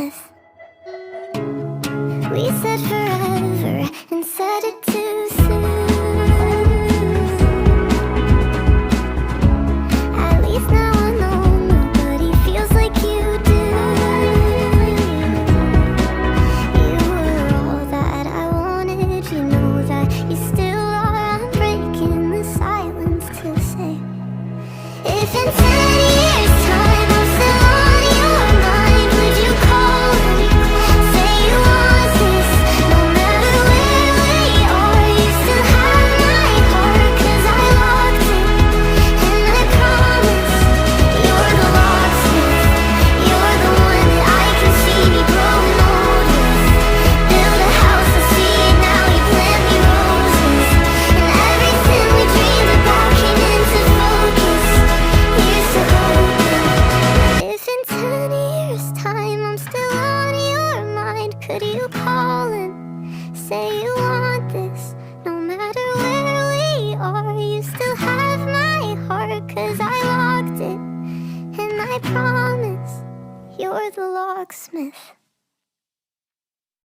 locksmith. We said forever and said it too soon. At least now I know nobody feels like you do. You were all that I wanted, you know that you still are. I'm breaking the silence to say, if in 10 years time I'm still on your mind, would you call me? Say you want this, no matter where we are. You still have my heart, 'cause I locked it. And I promise, you're the locksmith. You're the one that I can see me growing old with. Build a house, I see it now, you plant me roses. And everything we dreamed about came into focus. Here's to hoping, if in 10 years time I'm still on your mind, could you call and say you want this, no matter where we are. You still have my heart, 'cause I locked it. And I promise, you're the locksmith.